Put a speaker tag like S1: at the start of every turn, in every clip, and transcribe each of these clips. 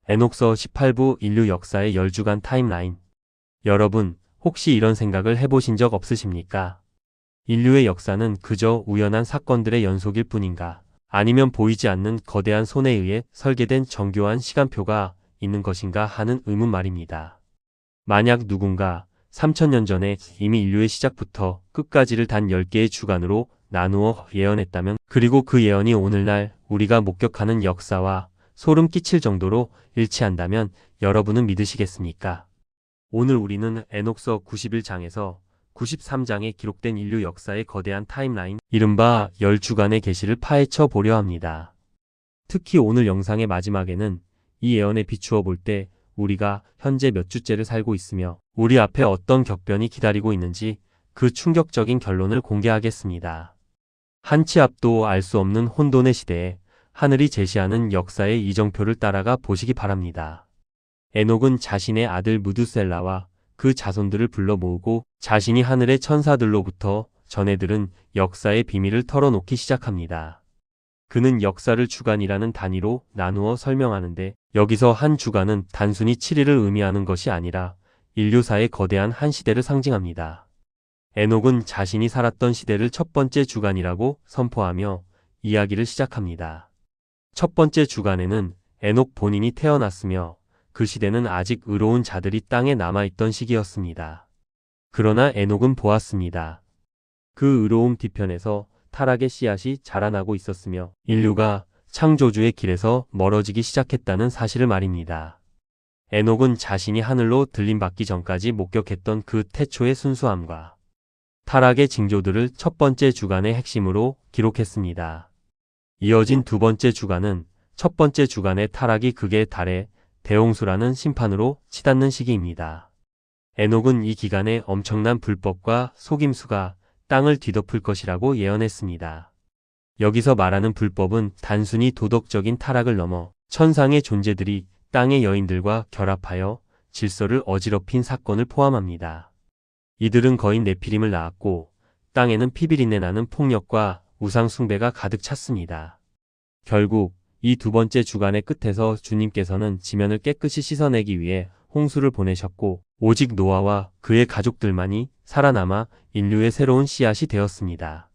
S1: 에녹서 18부 인류 역사의 10주간 타임라인. 여러분, 혹시 이런 생각을 해보신 적 없으십니까? 인류의 역사는 그저 우연한 사건들의 연속일 뿐인가? 아니면 보이지 않는 거대한 손에 의해 설계된 정교한 시간표가 있는 것인가 하는 의문 말입니다. 만약 누군가 3000년 전에 이미 인류의 시작부터 끝까지를 단 10개의 주간으로 나누어 예언했다면, 그리고 그 예언이 오늘날 우리가 목격하는 역사와 소름 끼칠 정도로 일치한다면 여러분은 믿으시겠습니까? 오늘 우리는 에녹서 91장에서 93장에 기록된 인류 역사의 거대한 타임라인, 이른바 10주간의 계시를 파헤쳐 보려 합니다. 특히 오늘 영상의 마지막에는 이 예언에 비추어 볼 때 우리가 현재 몇 주째를 살고 있으며 우리 앞에 어떤 격변이 기다리고 있는지 그 충격적인 결론을 공개하겠습니다. 한 치 앞도 알 수 없는 혼돈의 시대에 하늘이 제시하는 역사의 이정표를 따라가 보시기 바랍니다. 에녹은 자신의 아들 무두셀라와 그 자손들을 불러 모으고 자신이 하늘의 천사들로부터 전해들은 역사의 비밀을 털어놓기 시작합니다. 그는 역사를 주간이라는 단위로 나누어 설명하는데, 여기서 한 주간은 단순히 7일을 의미하는 것이 아니라 인류사의 거대한 한 시대를 상징합니다. 에녹은 자신이 살았던 시대를 첫 번째 주간이라고 선포하며 이야기를 시작합니다. 첫 번째 주간에는 에녹 본인이 태어났으며 그 시대는 아직 의로운 자들이 땅에 남아있던 시기였습니다. 그러나 에녹은 보았습니다. 그 의로움 뒤편에서 타락의 씨앗이 자라나고 있었으며 인류가 창조주의 길에서 멀어지기 시작했다는 사실을 말입니다. 에녹은 자신이 하늘로 들림받기 전까지 목격했던 그 태초의 순수함과 타락의 징조들을 첫 번째 주간의 핵심으로 기록했습니다. 이어진 두 번째 주간은 첫 번째 주간의 타락이 극에 달해 대홍수라는 심판으로 치닫는 시기입니다. 에녹은 이 기간에 엄청난 불법과 속임수가 땅을 뒤덮을 것이라고 예언했습니다. 여기서 말하는 불법은 단순히 도덕적인 타락을 넘어 천상의 존재들이 땅의 여인들과 결합하여 질서를 어지럽힌 사건을 포함합니다. 이들은 거인 네피림을 낳았고 땅에는 피비린내 나는 폭력과 우상 숭배가 가득 찼습니다. 결국 이 두 번째 주간의 끝에서 주님께서는 지면을 깨끗이 씻어내기 위해 홍수를 보내셨고 오직 노아와 그의 가족들만이 살아남아 인류의 새로운 씨앗이 되었습니다.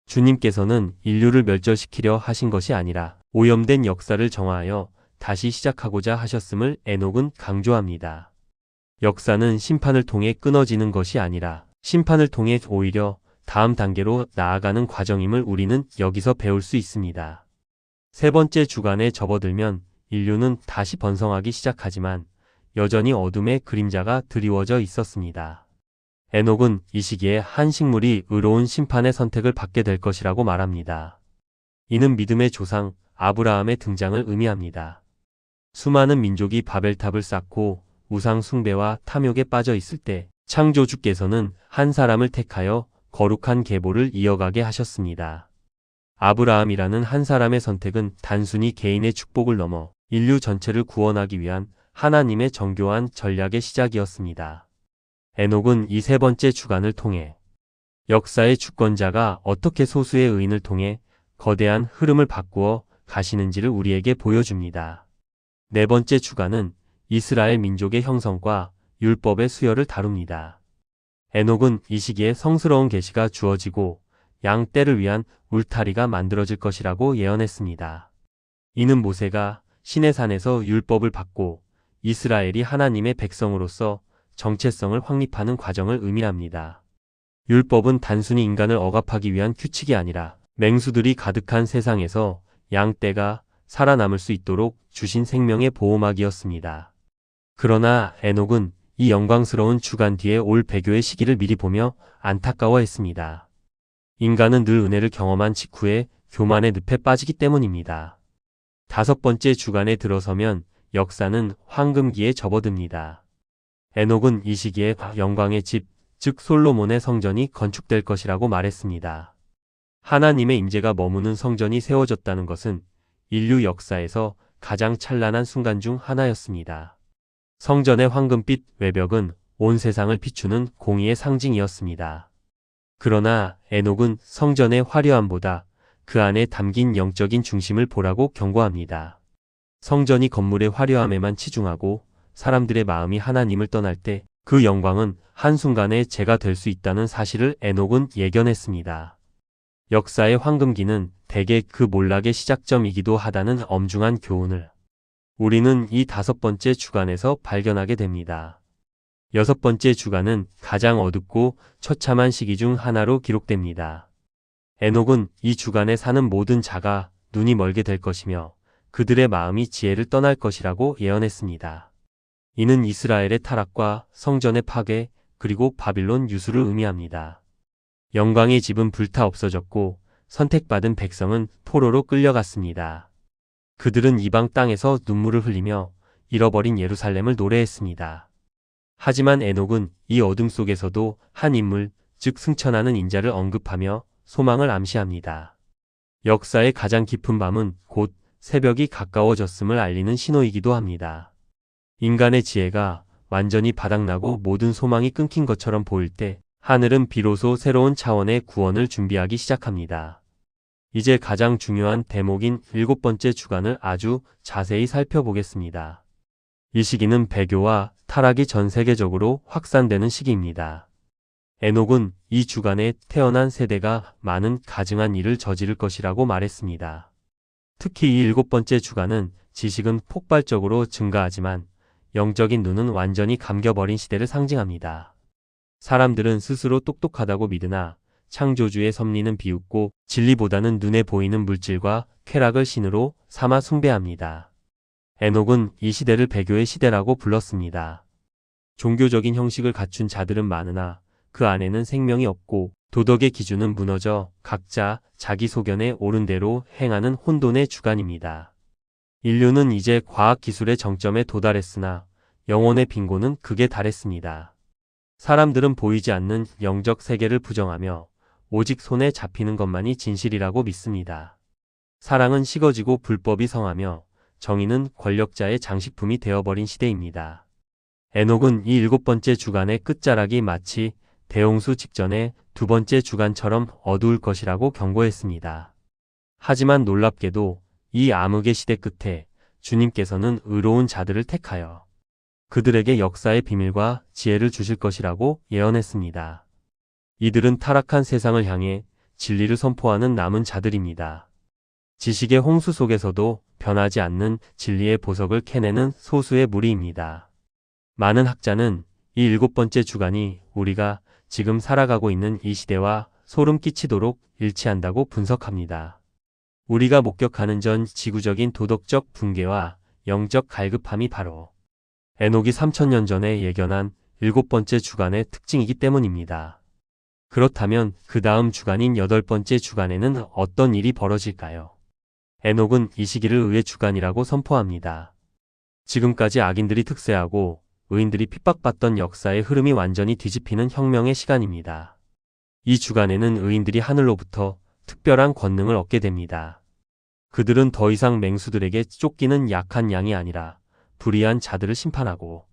S1: 주님께서는 인류를 멸절시키려 하신 것이 아니라 오염된 역사를 정화하여 다시 시작하고자 하셨음을 에녹은 강조합니다. 역사는 심판을 통해 끊어지는 것이 아니라 심판을 통해 오히려 다음 단계로 나아가는 과정임을 우리는 여기서 배울 수 있습니다. 세 번째 주간에 접어들면 인류는 다시 번성하기 시작하지만 여전히 어둠의 그림자가 드리워져 있었습니다. 에녹은 이 시기에 한 식물이 의로운 심판의 선택을 받게 될 것이라고 말합니다. 이는 믿음의 조상 아브라함의 등장을 의미합니다. 수많은 민족이 바벨탑을 쌓고 우상 숭배와 탐욕에 빠져 있을 때 창조주께서는 한 사람을 택하여 거룩한 계보를 이어가게 하셨습니다. 아브라함이라는 한 사람의 선택은 단순히 개인의 축복을 넘어 인류 전체를 구원하기 위한 하나님의 정교한 전략의 시작이었습니다. 에녹은 이 세 번째 주간을 통해 역사의 주권자가 어떻게 소수의 의인을 통해 거대한 흐름을 바꾸어 가시는지를 우리에게 보여줍니다. 네 번째 주간은 이스라엘 민족의 형성과 율법의 수혈을 다룹니다. 에녹은 이 시기에 성스러운 계시가 주어지고 양 떼를 위한 울타리가 만들어질 것이라고 예언했습니다. 이는 모세가 시내산에서 율법을 받고 이스라엘이 하나님의 백성으로서 정체성을 확립하는 과정을 의미합니다. 율법은 단순히 인간을 억압하기 위한 규칙이 아니라 맹수들이 가득한 세상에서 양 떼가 살아남을 수 있도록 주신 생명의 보호막이었습니다. 그러나 에녹은 이 영광스러운 주간 뒤에 올 배교의 시기를 미리 보며 안타까워했습니다. 인간은 늘 은혜를 경험한 직후에 교만의 늪에 빠지기 때문입니다. 다섯 번째 주간에 들어서면 역사는 황금기에 접어듭니다. 에녹은 이 시기에 영광의 집, 즉 솔로몬의 성전이 건축될 것이라고 말했습니다. 하나님의 임재가 머무는 성전이 세워졌다는 것은 인류 역사에서 가장 찬란한 순간 중 하나였습니다. 성전의 황금빛 외벽은 온 세상을 비추는 공의의 상징이었습니다. 그러나 에녹은 성전의 화려함보다 그 안에 담긴 영적인 중심을 보라고 경고합니다. 성전이 건물의 화려함에만 치중하고 사람들의 마음이 하나님을 떠날 때 그 영광은 한순간에 재가 될 수 있다는 사실을 에녹은 예견했습니다. 역사의 황금기는 대개 그 몰락의 시작점이기도 하다는 엄중한 교훈을 우리는 이 5번째 주간에서 발견하게 됩니다. 6번째 주간은 가장 어둡고 처참한 시기 중 하나로 기록됩니다. 에녹은 이 주간에 사는 모든 자가 눈이 멀게 될 것이며 그들의 마음이 지혜를 떠날 것이라고 예언했습니다. 이는 이스라엘의 타락과 성전의 파괴 그리고 바빌론 유수를 의미합니다. 영광의 집은 불타 없어졌고 선택받은 백성은 포로로 끌려갔습니다. 그들은 이방 땅에서 눈물을 흘리며 잃어버린 예루살렘을 노래했습니다. 하지만 에녹은 이 어둠 속에서도 한 인물, 즉 승천하는 인자를 언급하며 소망을 암시합니다. 역사의 가장 깊은 밤은 곧 새벽이 가까워졌음을 알리는 신호이기도 합니다. 인간의 지혜가 완전히 바닥나고 모든 소망이 끊긴 것처럼 보일 때 하늘은 비로소 새로운 차원의 구원을 준비하기 시작합니다. 이제 가장 중요한 대목인 7번째 주간을 아주 자세히 살펴보겠습니다. 이 시기는 배교와 타락이 전 세계적으로 확산되는 시기입니다. 에녹은 이 주간에 태어난 세대가 많은 가증한 일을 저지를 것이라고 말했습니다. 특히 이 7번째 주간은 지식은 폭발적으로 증가하지만 영적인 눈은 완전히 감겨버린 시대를 상징합니다. 사람들은 스스로 똑똑하다고 믿으나 창조주의 섭리는 비웃고 진리보다는 눈에 보이는 물질과 쾌락을 신으로 삼아 숭배합니다. 에녹은 이 시대를 배교의 시대라고 불렀습니다. 종교적인 형식을 갖춘 자들은 많으나 그 안에는 생명이 없고 도덕의 기준은 무너져 각자 자기 소견에 옳은 대로 행하는 혼돈의 주간입니다. 인류는 이제 과학기술의 정점에 도달했으나 영혼의 빈곤은 극에 달했습니다. 사람들은 보이지 않는 영적 세계를 부정하며 오직 손에 잡히는 것만이 진실이라고 믿습니다. 사랑은 식어지고 불법이 성하며 정의는 권력자의 장식품이 되어버린 시대입니다. 에녹은 이 7번째 주간의 끝자락이 마치 대홍수 직전의 2번째 주간처럼 어두울 것이라고 경고했습니다. 하지만 놀랍게도 이 암흑의 시대 끝에 주님께서는 의로운 자들을 택하여 그들에게 역사의 비밀과 지혜를 주실 것이라고 예언했습니다. 이들은 타락한 세상을 향해 진리를 선포하는 남은 자들입니다. 지식의 홍수 속에서도 변하지 않는 진리의 보석을 캐내는 소수의 무리입니다. 많은 학자는 이 7번째 주간이 우리가 지금 살아가고 있는 이 시대와 소름 끼치도록 일치한다고 분석합니다. 우리가 목격하는 전 지구적인 도덕적 붕괴와 영적 갈급함이 바로 에녹이 3000년 전에 예견한 7번째 주간의 특징이기 때문입니다. 그렇다면 그 다음 주간인 8번째 주간에는 어떤 일이 벌어질까요? 에녹은 이 시기를 의의 주간이라고 선포합니다. 지금까지 악인들이 특세하고 의인들이 핍박받던 역사의 흐름이 완전히 뒤집히는 혁명의 시간입니다. 이 주간에는 의인들이 하늘로부터 특별한 권능을 얻게 됩니다. 그들은 더 이상 맹수들에게 쫓기는 약한 양이 아니라 불의한 자들을 심판하고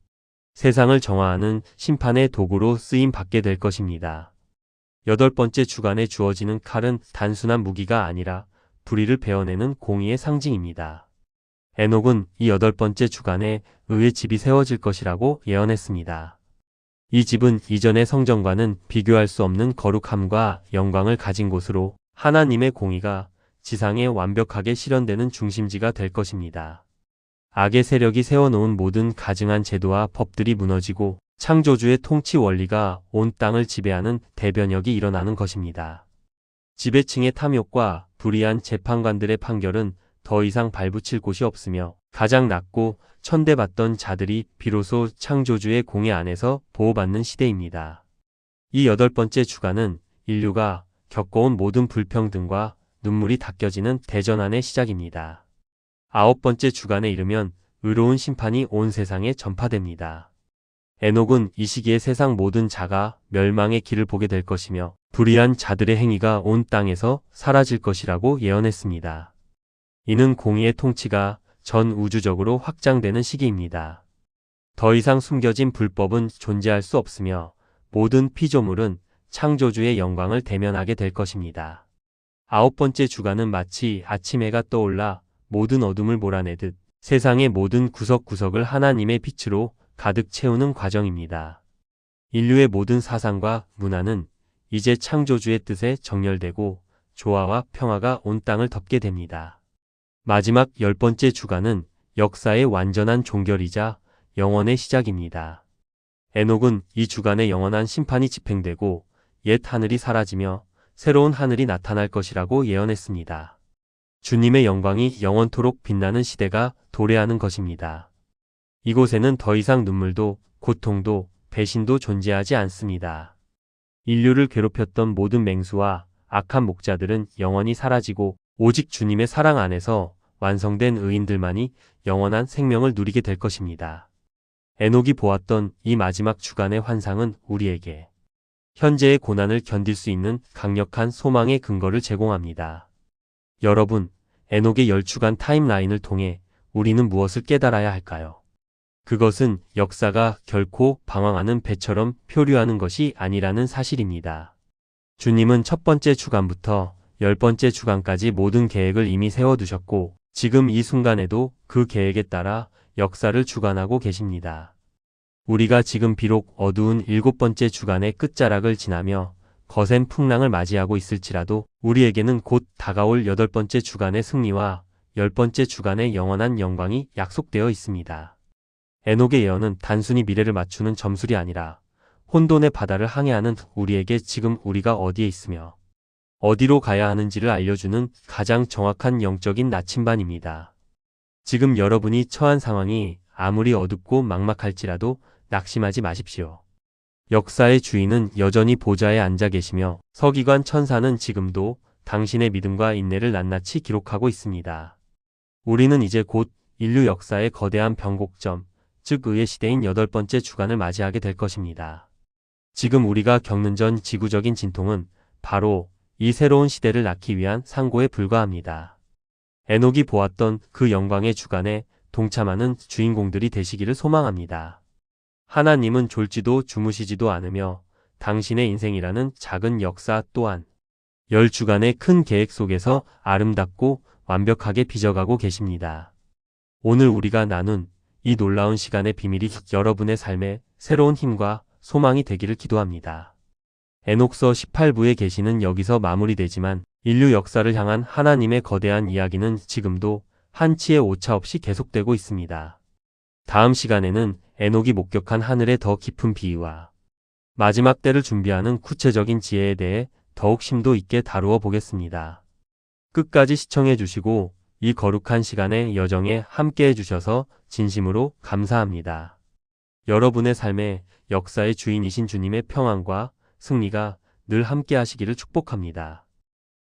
S1: 세상을 정화하는 심판의 도구로 쓰임 받게 될 것입니다. 8번째 주간에 주어지는 칼은 단순한 무기가 아니라 불의를 베어내는 공의의 상징입니다. 에녹은 이 8번째 주간에 의의 집이 세워질 것이라고 예언했습니다. 이 집은 이전의 성전과는 비교할 수 없는 거룩함과 영광을 가진 곳으로 하나님의 공의가 지상에 완벽하게 실현되는 중심지가 될 것입니다. 악의 세력이 세워놓은 모든 가증한 제도와 법들이 무너지고 창조주의 통치 원리가 온 땅을 지배하는 대변혁이 일어나는 것입니다. 지배층의 탐욕과 불의한 재판관들의 판결은 더 이상 발붙일 곳이 없으며 가장 낮고 천대받던 자들이 비로소 창조주의 공의 안에서 보호받는 시대입니다. 이 8번째 주간은 인류가 겪어온 모든 불평등과 눈물이 닦여지는 대전환의 시작입니다. 9번째 주간에 이르면 의로운 심판이 온 세상에 전파됩니다. 에녹은 이 시기에 세상 모든 자가 멸망의 길을 보게 될 것이며 불의한 자들의 행위가 온 땅에서 사라질 것이라고 예언했습니다. 이는 공의의 통치가 전 우주적으로 확장되는 시기입니다. 더 이상 숨겨진 불법은 존재할 수 없으며 모든 피조물은 창조주의 영광을 대면하게 될 것입니다. 9번째 주간은 마치 아침 해가 떠올라 모든 어둠을 몰아내듯 세상의 모든 구석구석을 하나님의 빛으로 가득 채우는 과정입니다. 인류의 모든 사상과 문화는 이제 창조주의 뜻에 정렬되고 조화와 평화가 온 땅을 덮게 됩니다. 마지막 10번째 주간은 역사의 완전한 종결이자 영원의 시작입니다. 에녹은 이 주간에 영원한 심판이 집행되고 옛 하늘이 사라지며 새로운 하늘이 나타날 것이라고 예언했습니다. 주님의 영광이 영원토록 빛나는 시대가 도래하는 것입니다. 이곳에는 더 이상 눈물도 고통도 배신도 존재하지 않습니다. 인류를 괴롭혔던 모든 맹수와 악한 목자들은 영원히 사라지고 오직 주님의 사랑 안에서 완성된 의인들만이 영원한 생명을 누리게 될 것입니다. 에녹이 보았던 이 마지막 주간의 환상은 우리에게 현재의 고난을 견딜 수 있는 강력한 소망의 근거를 제공합니다. 여러분, 에녹의 10주간 타임라인을 통해 우리는 무엇을 깨달아야 할까요? 그것은 역사가 결코 방황하는 배처럼 표류하는 것이 아니라는 사실입니다. 주님은 첫 번째 주간부터 10번째 주간까지 모든 계획을 이미 세워두셨고 지금 이 순간에도 그 계획에 따라 역사를 주관하고 계십니다. 우리가 지금 비록 어두운 7번째 주간의 끝자락을 지나며 거센 풍랑을 맞이하고 있을지라도 우리에게는 곧 다가올 8번째 주간의 승리와 10번째 주간의 영원한 영광이 약속되어 있습니다. 에녹의 예언은 단순히 미래를 맞추는 점술이 아니라 혼돈의 바다를 항해하는 우리에게 지금 우리가 어디에 있으며 어디로 가야 하는지를 알려주는 가장 정확한 영적인 나침반입니다. 지금 여러분이 처한 상황이 아무리 어둡고 막막할지라도 낙심하지 마십시오. 역사의 주인은 여전히 보좌에 앉아 계시며 서기관 천사는 지금도 당신의 믿음과 인내를 낱낱이 기록하고 있습니다. 우리는 이제 곧 인류 역사의 거대한 변곡점, 즉 의의 시대인 8번째 주간을 맞이하게 될 것입니다. 지금 우리가 겪는 전 지구적인 진통은 바로 이 새로운 시대를 낳기 위한 상고에 불과합니다. 에녹이 보았던 그 영광의 주간에 동참하는 주인공들이 되시기를 소망합니다. 하나님은 졸지도 주무시지도 않으며 당신의 인생이라는 작은 역사 또한 10주간의 큰 계획 속에서 아름답고 완벽하게 빚어가고 계십니다. 오늘 우리가 나눈 이 놀라운 시간의 비밀이 여러분의 삶에 새로운 힘과 소망이 되기를 기도합니다. 에녹서 18부의 계시는 여기서 마무리되지만 인류 역사를 향한 하나님의 거대한 이야기는 지금도 한치의 오차 없이 계속되고 있습니다. 다음 시간에는 에녹이 목격한 하늘의 더 깊은 비유와 마지막 때를 준비하는 구체적인 지혜에 대해 더욱 심도 있게 다루어 보겠습니다. 끝까지 시청해 주시고 이 거룩한 시간의 여정에 함께해 주셔서 진심으로 감사합니다. 여러분의 삶에 역사의 주인이신 주님의 평안과 승리가 늘 함께 하시기를 축복합니다.